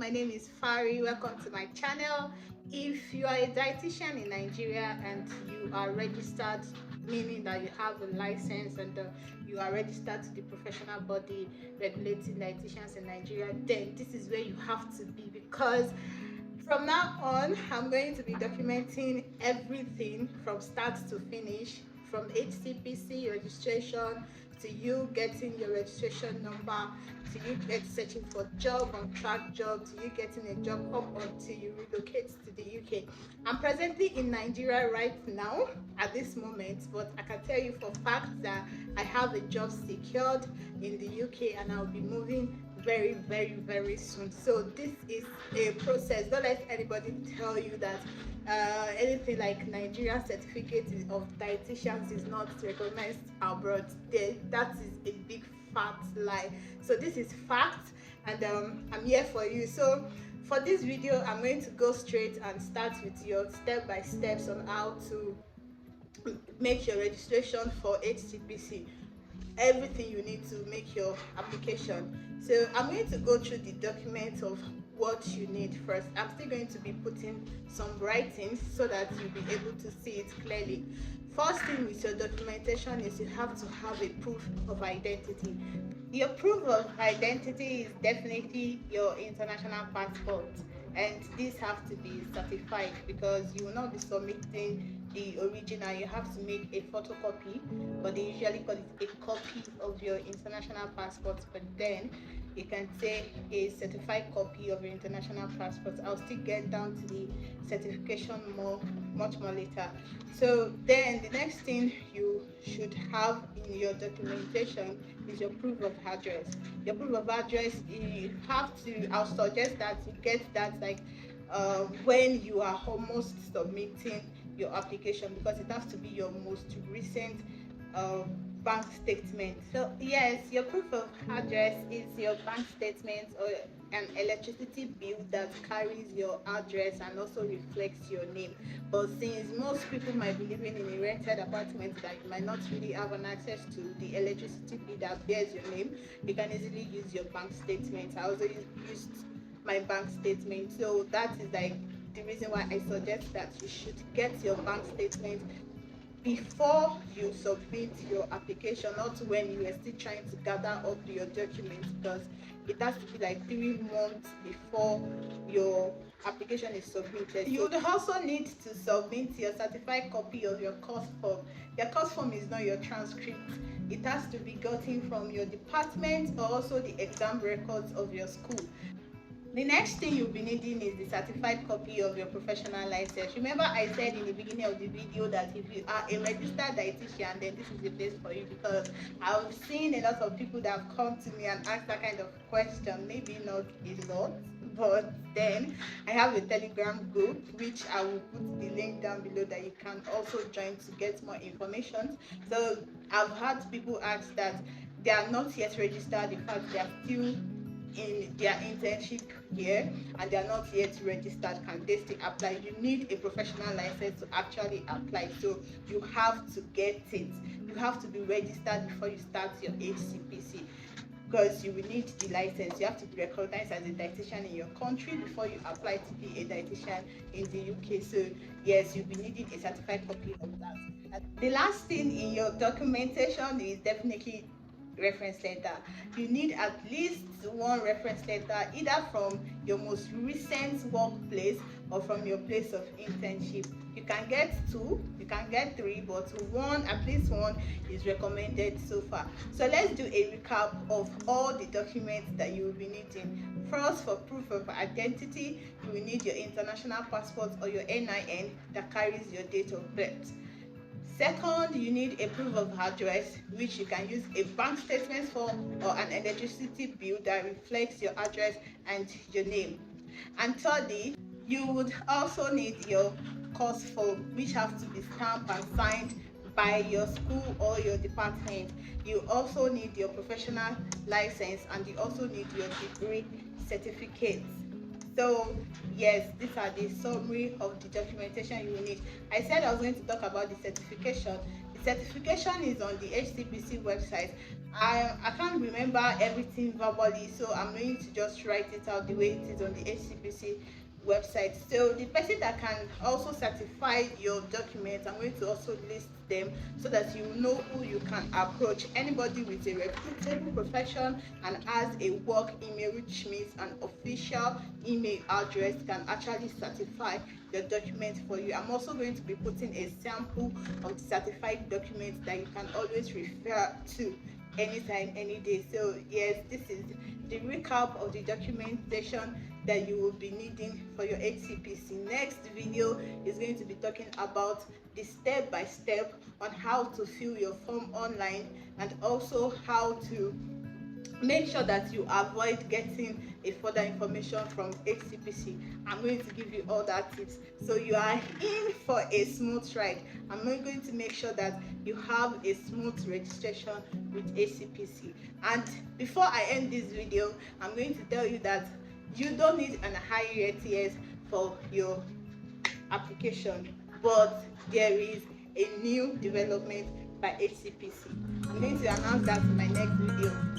My name is Fari. Welcome to my channel. If you are a dietitian in Nigeria and you are registered, meaning that you have a license and you are registered to the professional body regulating dietitians in Nigeria, then this is where you have to be, because from now on I'm going to be documenting everything from start to finish, from HCPC registration to you getting your registration number, to you searching for job, on track job, to you getting a job up until you relocate to the UK. I'm presently in Nigeria right now at this moment, but I can tell you for fact that I have a job secured in the UK and I'll be moving very soon. So this is a process. Don't let anybody tell you that anything like Nigeria certificate of dietitians is not recognized abroad. That is a big fat lie. So this is fact, and I'm here for you. So for this video I'm going to go straight and start with your step-by-steps on how to make your registration for HCPC, everything you need to make your application. So I'm going to go through the documents of what you need first. I'm still going to be putting some writings so that you'll be able to see it clearly. First thing with your documentation is you have to have a proof of identity. Your proof of identity is definitely your international passport, and these have to be certified because you will not be submitting the original. You have to make a photocopy, but they usually call it a copy of your international passport, but then you can say a certified copy of your international passport. I'll still get down to the certification much more later. So then the next thing you should have in your documentation is your proof of address. Your proof of address, you have to, I'll suggest that you get that like when you are almost submitting your application, because it has to be your most recent bank statement. So yes, your proof of address is your bank statement or an electricity bill that carries your address and also reflects your name. But since most people might be living in a rented apartment that you might not really have an access to the electricity bill that bears your name, you can easily use your bank statement. I also used my bank statement, so that is like the reason why I suggest that you should get your bank statement before you submit your application, not when you are still trying to gather up your documents, because it has to be like 3 months before your application is submitted. You would also need to submit your certified copy of your course form. Your course form is not your transcript. It has to be gotten from your department or also the exam records of your school. The next thing you'll be needing is the certified copy of your professional license. Remember I said in the beginning of the video that if you are a registered dietitian, then this is the place for you, because I've seen a lot of people that have come to me and asked that kind of question. Maybe not a lot, but then I have a Telegram group which I will put the link down below that you can also join to get more information. So I've had people ask that they are not yet registered, in fact they are still in their internship here and they are not yet registered. Can they still apply? You need a professional license to actually apply, so you have to get it. You have to be registered before you start your HCPC, because you will need the license. You have to be recognized as a dietitian in your country before you apply to be a dietitian in the UK. So yes, you'll be needing a certified copy of that. The last thing in your documentation is definitely reference letter. You need at least one reference letter, either from your most recent workplace or from your place of internship. You can get 2, you can get 3, but one, at least one, is recommended so far. So let's do a recap of all the documents that you will be needing. First, for proof of identity, you will need your international passport or your NIN that carries your date of birth. Second, you need a proof of address, which you can use a bank statement for or an electricity bill that reflects your address and your name. And thirdly, you would also need your course form, which have to be stamped and signed by your school or your department. You also need your professional license, and you also need your degree certificates. So yes, these are the summary of the documentation you will need. I said I was going to talk about the certification. The certification is on the HCPC website. I can't remember everything verbally, so I'm going to just write it out the way it is on the HCPC website. So the person that can also certify your documents, I'm going to also list them so that you know who you can approach. Anybody with a reputable profession and has a work email, which means an official email address, can actually certify your document for you. I'm also going to be putting a sample of the certified documents that you can always refer to anytime, any day. So yes, this is the recap of the documentation that you will be needing for your HCPC. Next video is going to be talking about the step-by-step on how to fill your form online, and also how to make sure that you avoid getting a further information from HCPC. I'm going to give you all that tips, so you are in for a smooth ride. I'm going to make sure that you have a smooth registration with HCPC. And before I end this video, I'm going to tell you that you don't need an higher ATS for your application, but there is a new development by HCPC. I'm going to announce that in my next video.